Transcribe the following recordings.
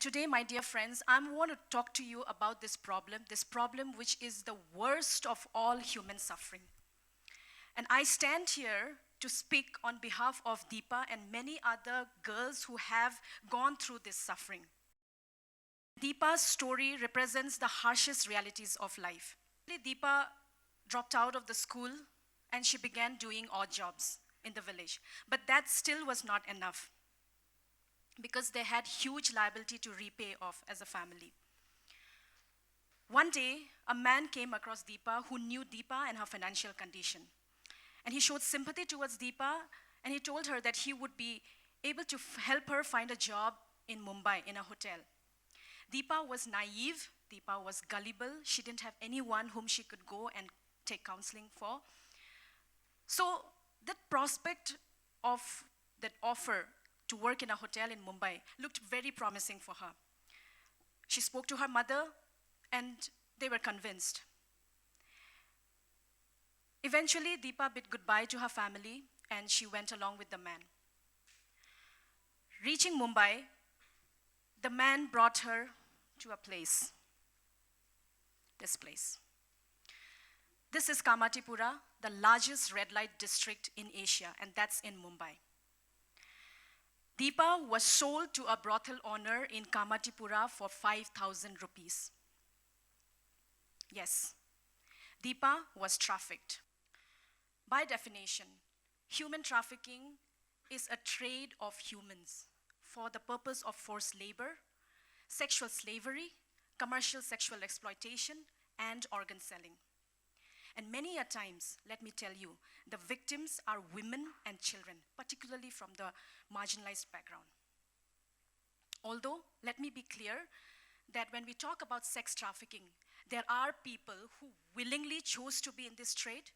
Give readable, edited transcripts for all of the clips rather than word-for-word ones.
today, my dear friends, I want to talk to you about this problem which is the worst of all human suffering. And I stand here to speak on behalf of Deepa and many other girls who have gone through this suffering. Deepa's story represents the harshest realities of life. Deepa dropped out of the school and she began doing odd jobs in the village. But that still was not enough, because they had huge liability to repay off as a family. One day, a man came across Deepa who knew Deepa and her financial condition. And he showed sympathy towards Deepa, and he told her that he would be able to help her find a job in Mumbai in a hotel. Deepa was naive, Deepa was gullible, she didn't have anyone whom she could go and take counseling for. So that prospect of that offer to work in a hotel in Mumbai looked very promising for her. She spoke to her mother and they were convinced. Eventually, Deepa bid goodbye to her family and she went along with the man. Reaching Mumbai, the man brought her to a place. This place. This is Kamatipura, the largest red light district in Asia, and that's in Mumbai. Deepa was sold to a brothel owner in Kamatipura for 5,000 rupees. Yes, Deepa was trafficked. By definition, human trafficking is a trade of humans for the purpose of forced labor, sexual slavery, commercial sexual exploitation, and organ selling. And many a times, let me tell you, the victims are women and children, particularly from the marginalized background. Although, let me be clear that when we talk about sex trafficking, there are people who willingly chose to be in this trade,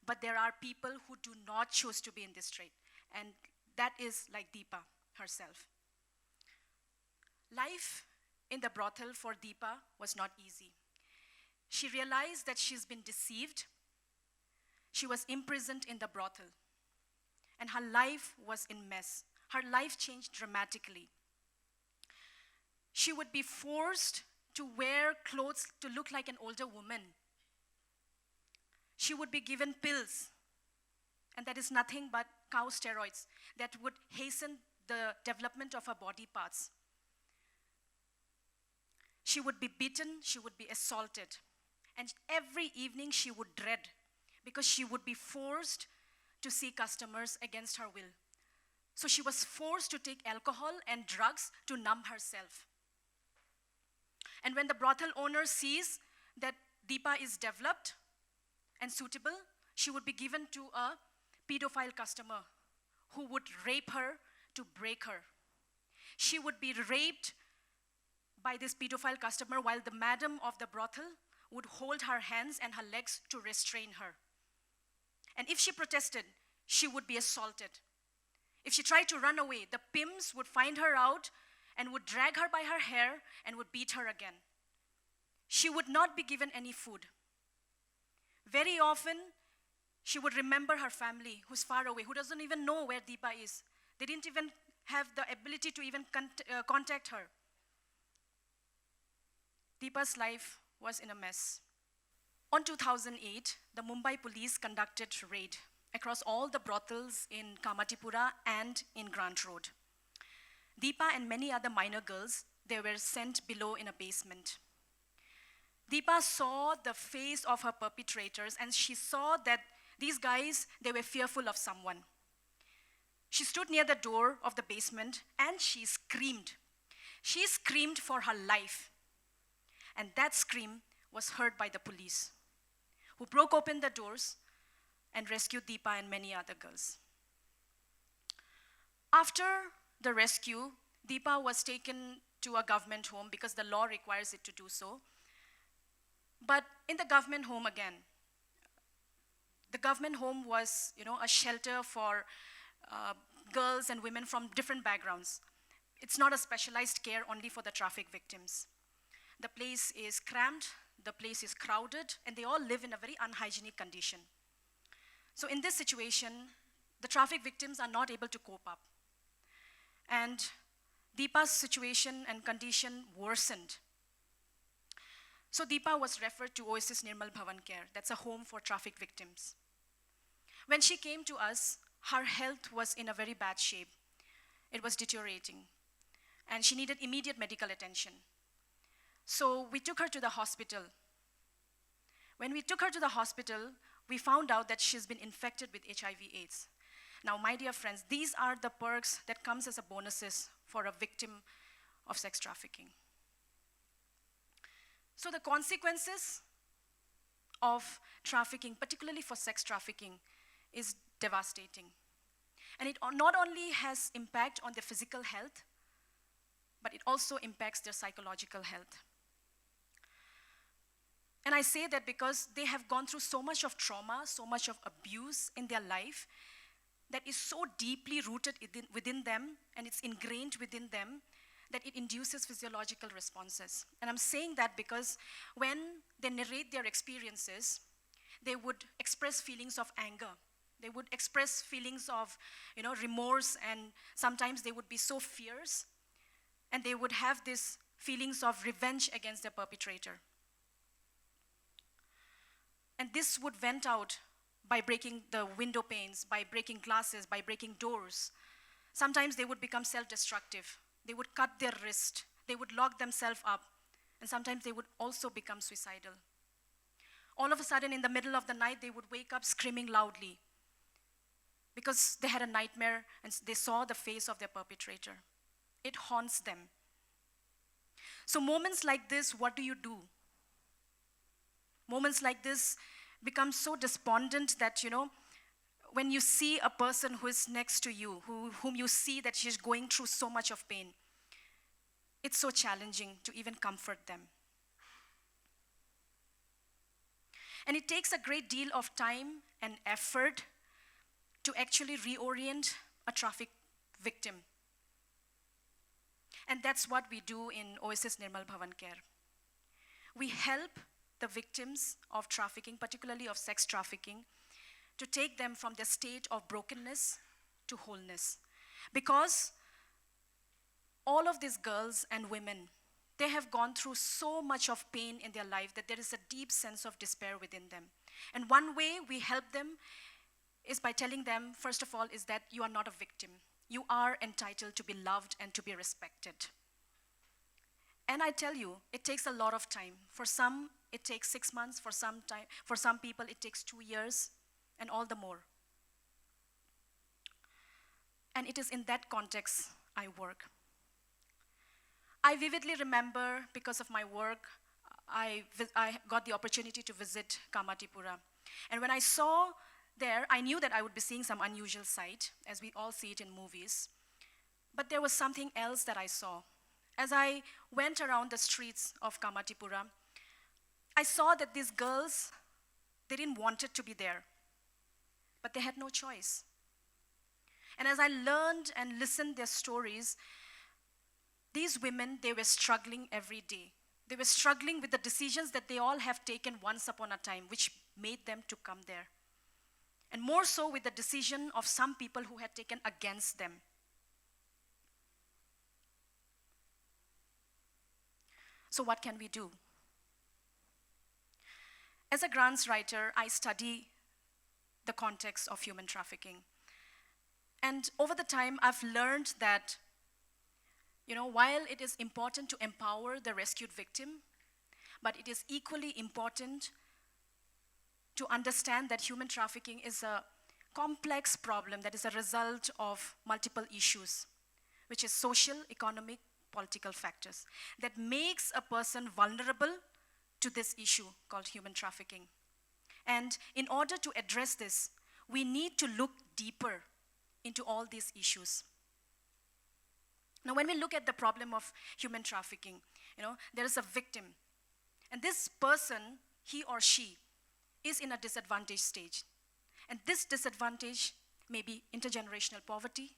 but there are people who do not choose to be in this trade. And that is like Deepa herself. Life in the brothel for Deepa was not easy. She realized that she's been deceived. She was imprisoned in the brothel. And her life was in mess. Her life changed dramatically. She would be forced to wear clothes to look like an older woman. She would be given pills, and that is nothing but cow steroids that would hasten the development of her body parts. She would be beaten, she would be assaulted. And every evening she would dread, because she would be forced to see customers against her will. So she was forced to take alcohol and drugs to numb herself. And when the brothel owner sees that Deepa is developed and suitable, she would be given to a pedophile customer who would rape her to break her. She would be raped by this pedophile customer while the madam of the brothel would hold her hands and her legs to restrain her. And if she protested, she would be assaulted. If she tried to run away, the pimps would find her out and would drag her by her hair and would beat her again. She would not be given any food. Very often, she would remember her family who's far away, who doesn't even know where Deepa is. They didn't even have the ability to even contact her. Deepa's life was in a mess. On 2008, the Mumbai police conducted a raid across all the brothels in Kamatipura and in Grant Road. Deepa and many other minor girls, they were sent below in a basement. Deepa saw the face of her perpetrators and she saw that these guys, they were fearful of someone. She stood near the door of the basement and she screamed. She screamed for her life. And that scream was heard by the police, who broke open the doors and rescued Deepa and many other girls. After the rescue, Deepa was taken to a government home because the law requires it to do so. But in the government home again, the government home was, a shelter for girls and women from different backgrounds. It's not a specialized care only for the traffic victims. The place is cramped, the place is crowded, and they all live in a very unhygienic condition. So in this situation, the traffic victims are not able to cope up. And Deepa's situation and condition worsened. So Deepa was referred to Oasis Nirmal Bhavan Care. That's a home for traffic victims. When she came to us, her health was in a very bad shape. It was deteriorating, and she needed immediate medical attention. So we took her to the hospital. When we took her to the hospital, we found out that she's been infected with HIV/AIDS. Now, my dear friends, these are the perks that comes as a bonuses for a victim of sex trafficking. So the consequences of trafficking, particularly for sex trafficking, is devastating. And it not only has impact on their physical health, but it also impacts their psychological health. And I say that because they have gone through so much of trauma, so much of abuse in their life that is so deeply rooted within them, and it's ingrained within them, that it induces physiological responses. And I'm saying that because when they narrate their experiences, they would express feelings of anger. They would express feelings of, remorse, and sometimes they would be so fierce, and they would have these feelings of revenge against their perpetrator. And this would vent out by breaking the window panes, by breaking glasses, by breaking doors. Sometimes they would become self-destructive. They would cut their wrist. They would lock themselves up. And sometimes they would also become suicidal. All of a sudden, in the middle of the night, they would wake up screaming loudly because they had a nightmare and they saw the face of their perpetrator. It haunts them. So moments like this, what do? Moments like this become so despondent that, when you see a person who is next to you, whom you see that she's going through so much of pain, it's so challenging to even comfort them. And it takes a great deal of time and effort to actually reorient a traffic victim. And that's what we do in Oasis Nirmal Bhavan Care. We help the victims of trafficking, particularly of sex trafficking, to take them from the state of brokenness to wholeness. Because all of these girls and women, they have gone through so much of pain in their life that there is a deep sense of despair within them. And one way we help them is by telling them, first of all, is that you are not a victim. You are entitled to be loved and to be respected. And I tell you, it takes a lot of time. For some, it takes 6 months. For some people, it takes 2 years, and all the more. And it is in that context I work. I vividly remember, because of my work, I got the opportunity to visit Kamatipura. And when I saw there, I knew that I would be seeing some unusual sight, as we all see it in movies. But there was something else that I saw. As I went around the streets of Kamatipura, I saw that these girls, they didn't want it to be there, but they had no choice. And as I learned and listened their stories, these women, they were struggling every day. They were struggling with the decisions that they all have taken once upon a time, which made them to come there. And more so with the decision of some people who had taken against them. So what can we do? As a grants writer, I study the context of human trafficking. And over the time, I've learned that, while it is important to empower the rescued victim, but it is equally important to understand that human trafficking is a complex problem that is a result of multiple issues, which is social, economic, political factors, that makes a person vulnerable to this issue called human trafficking. And in order to address this, we need to look deeper into all these issues. Now, when we look at the problem of human trafficking, there is a victim. And this person, he or she, is in a disadvantaged stage. And this disadvantage may be intergenerational poverty,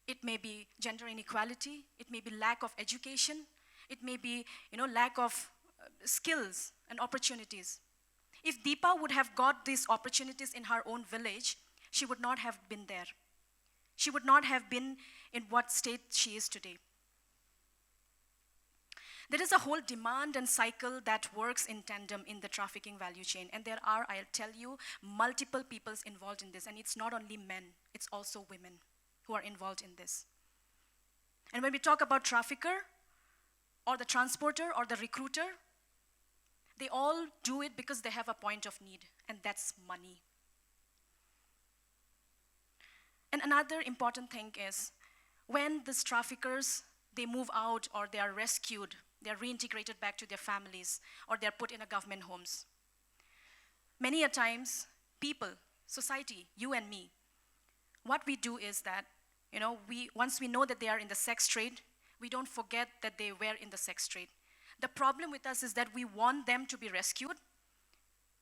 it may be gender inequality, it may be lack of education, it may be, lack of skills and opportunities. If Deepa would have got these opportunities in her own village, she would not have been there. She would not have been in what state she is today. There is a whole demand and cycle that works in tandem in the trafficking value chain. And there are, I'll tell you, multiple peoples involved in this. And it's not only men, it's also women who are involved in this. And when we talk about trafficker, or the transporter, or the recruiter, they all do it because they have a point of need, and that's money. And another important thing is, when these traffickers, they move out or they are rescued, they are reintegrated back to their families, or they are put in a government homes. Many a times, people, society, you and me, what we do is that, once we know that they are in the sex trade, we don't forget that they were in the sex trade. The problem with us is that we want them to be rescued,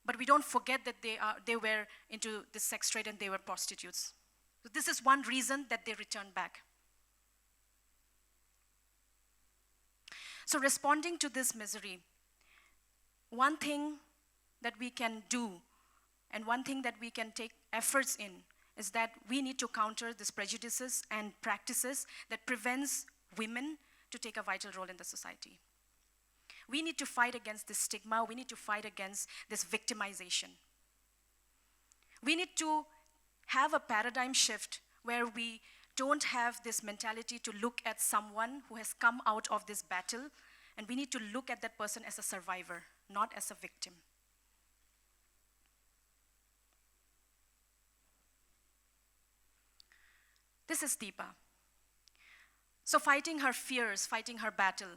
but we don't forget that they were into the sex trade and they were prostitutes. So this is one reason that they return back. So responding to this misery, one thing that we can do and one thing that we can take efforts in is that we need to counter these prejudices and practices that prevents women to take a vital role in the society. We need to fight against this stigma. We need to fight against this victimization. We need to have a paradigm shift where we don't have this mentality to look at someone who has come out of this battle, and we need to look at that person as a survivor, not as a victim. This is Deepa. So fighting her fears, fighting her battle,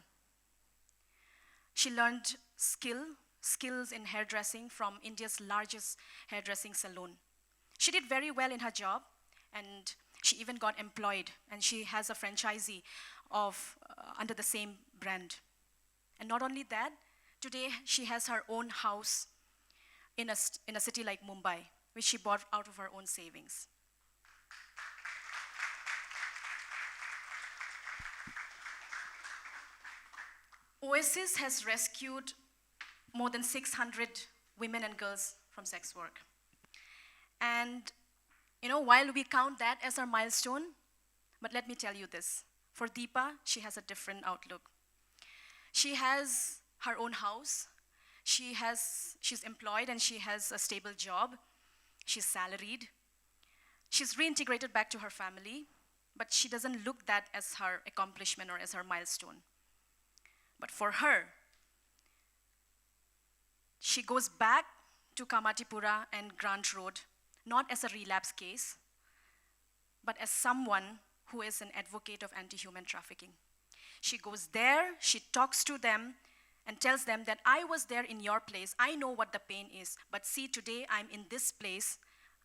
she learned skills in hairdressing from India's largest hairdressing salon. She did very well in her job, and she even got employed, and she has a franchisee under the same brand. And not only that, today she has her own house in a city like Mumbai, which she bought out of her own savings. Oasis has rescued more than 600 women and girls from sex work. And, while we count that as our milestone, but let me tell you this. For Deepa, she has a different outlook. She has her own house. She's employed and she has a stable job. She's salaried. She's reintegrated back to her family, but she doesn't look that as her accomplishment or as her milestone. But for her, she goes back to Kamatipura and Grant Road, not as a relapse case, but as someone who is an advocate of anti-human trafficking. She goes there, she talks to them, and tells them that I was there in your place, I know what the pain is, but see, today I'm in this place,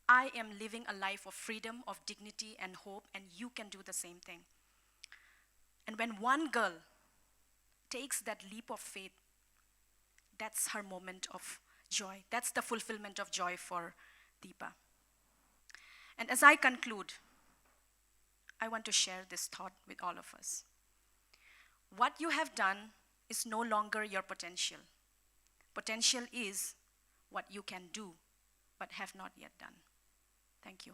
I am living a life of freedom, of dignity and hope, and you can do the same thing. And when one girl takes that leap of faith, that's her moment of joy. That's the fulfillment of joy for Deepa. And as I conclude, I want to share this thought with all of us. What you have done is no longer your potential. Potential is what you can do, but have not yet done. Thank you.